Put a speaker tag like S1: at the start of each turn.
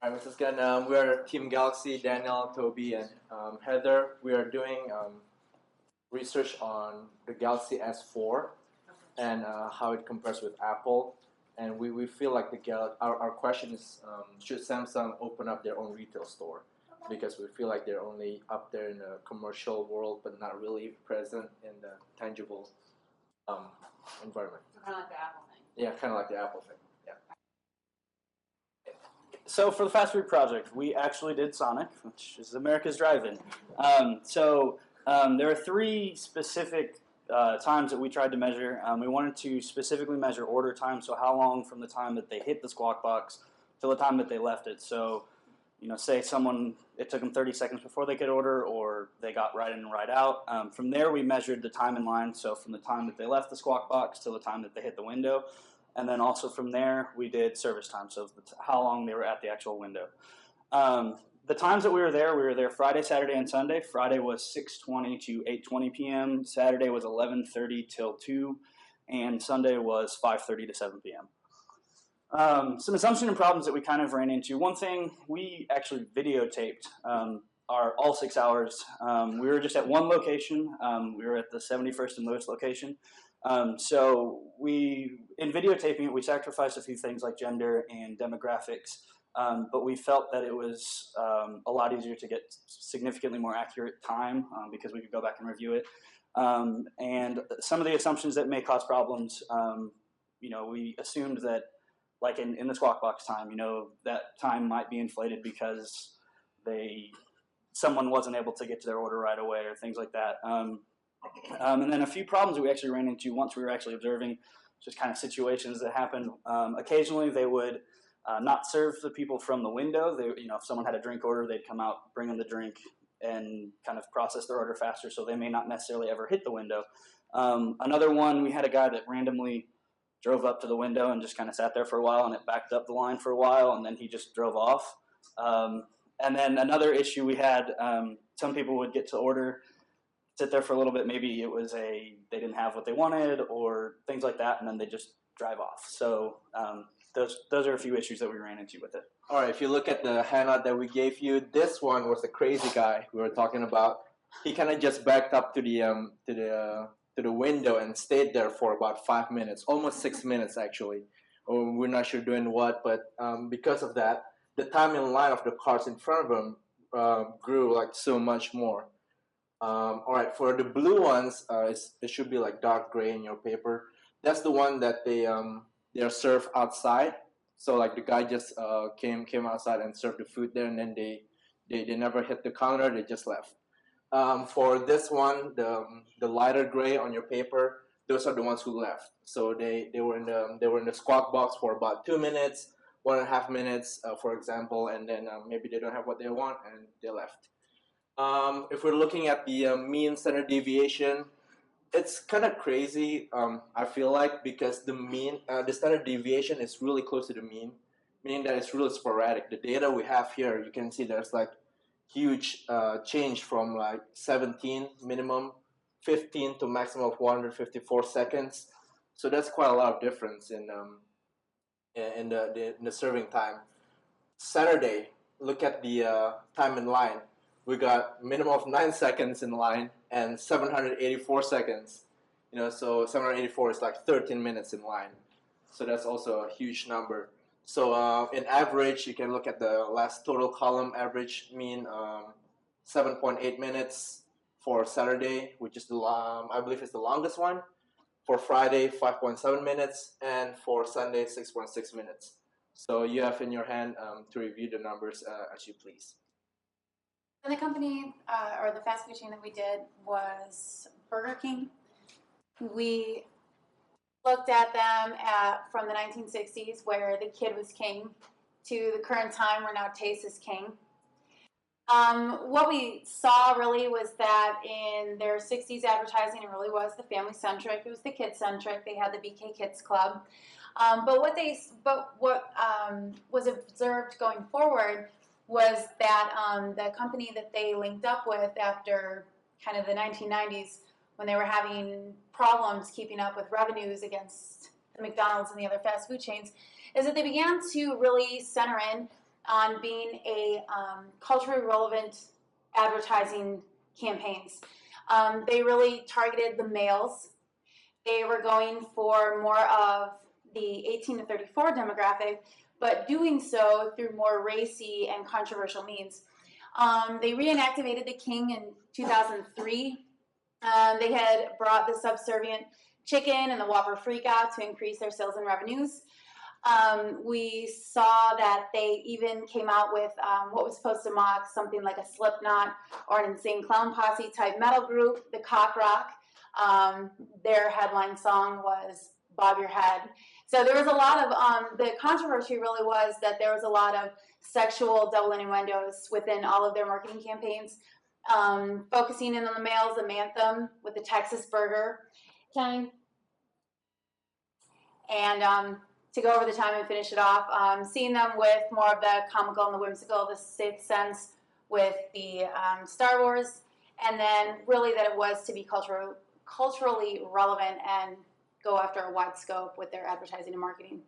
S1: Hi, Mrs. Gunn. We are Team Galaxy, Daniel, Toby, and Heather. We are doing research on the Galaxy S4 and how it compares with Apple. And we feel like our question is, should Samsung open up their own retail store? Because we feel like they're only up there in the commercial world, but not really present in the tangible environment.
S2: Kind of like the Apple thing.
S1: Yeah, kind of like the Apple thing. Yeah.
S3: So for the fast food project, we actually did Sonic, which is America's Drive-In. There are three specific times that we tried to measure. We wanted to specifically measure order time, so how long from the time that they hit the squawk box till the time that they left it. So, say it took them 30 seconds before they could order, or they got right in and right out. From there, we measured the time in line, so from the time that they left the squawk box till the time that they hit the window. And then also from there, we did service time, so how long they were at the actual window. The times that we were there Friday, Saturday, and Sunday. Friday was 6:20 to 8:20 p.m. Saturday was 11:30 till 2, and Sunday was 5:30 to 7 p.m. Some assumption and problems that we kind of ran into. One thing, we actually videotaped our all 6 hours. We were just at one location. We were at the 71st and Lewis location. So in videotaping it, we sacrificed a few things like gender and demographics, but we felt that it was a lot easier to get significantly more accurate time because we could go back and review it. And some of the assumptions that may cause problems, we assumed that, like in the squawk box time, that time might be inflated because someone wasn't able to get to their order right away or things like that. And then a few problems that we actually ran into once we were actually observing, just kind of situations that happened. Occasionally they would not serve the people from the window. If someone had a drink order, they'd come out, bring them the drink, and kind of process their order faster, so they may not necessarily ever hit the window. Another one, we had a guy that randomly drove up to the window and just kind of sat there for a while, and it backed up the line for a while, and then he just drove off. And then another issue we had, some people would get to order, sit there for a little bit, maybe it was they didn't have what they wanted or things like that, and then they just drive off. So those are a few issues that we ran into with it.
S1: All right, if you look at the handout that we gave you, this one was the crazy guy we were talking about. He kind of just backed up to the window and stayed there for about 5 minutes, almost 6 minutes actually. We're not sure doing what, but because of that, the time in line of the cars in front of him grew like so much more. All right, for the blue ones, it should be like dark gray in your paper. That's the one that they are served outside. So like the guy just came outside and served the food there, and then they never hit the counter. They just left. For this one, the lighter gray on your paper, those are the ones who left. So they were in the squawk box for about 2 minutes, 1.5 minutes, for example, and then maybe they don't have what they want and they left. If we're looking at the mean standard deviation, it's kind of crazy, I feel like, because the standard deviation is really close to the mean, meaning that it's really sporadic. The data we have here, you can see there's like huge change from like 17 minimum, 15 to maximum of 154 seconds. So that's quite a lot of difference in the serving time. Saturday, look at the time in line. We got minimum of 9 seconds in line and 784 seconds. So 784 is like 13 minutes in line. So that's also a huge number. So in average, you can look at the last total column average mean 7.8 minutes for Saturday, which is I believe is the longest one. For Friday, 5.7 minutes, and for Sunday, 6.6 minutes. So you have in your hand to review the numbers as you please.
S2: And the company, or the fast food chain that we did, was Burger King. We looked at them from the 1960s, where the kid was king, to the current time where now taste is king. What we saw really was that in their 60s advertising, it really was the family-centric. It was the kid-centric. They had the BK Kids Club. But what was observed going forward was that the company that they linked up with after kind of the 1990s, when they were having problems keeping up with revenues against the McDonald's and the other fast food chains, is that they began to really center in on being a culturally relevant advertising campaigns. They really targeted the males. They were going for more of the 18 to 34 demographic, but doing so through more racy and controversial means. They reactivated the king in 2003. They had brought the subservient chicken and the Whopper freakout to increase their sales and revenues. We saw that they even came out with what was supposed to mock something like a Slipknot or an Insane Clown Posse type metal group, the Cock Rock. Their headline song was Bob Your Head. So there was a lot of, the controversy really was that there was a lot of sexual double innuendos within all of their marketing campaigns, focusing in on the males, the Manthem with the Texas burger time. And to go over the time and finish it off, seeing them with more of the comical and the whimsical, the Sixth Sense with the Star Wars, and then really that it was to be culturally relevant and go after a wide scope with their advertising and marketing.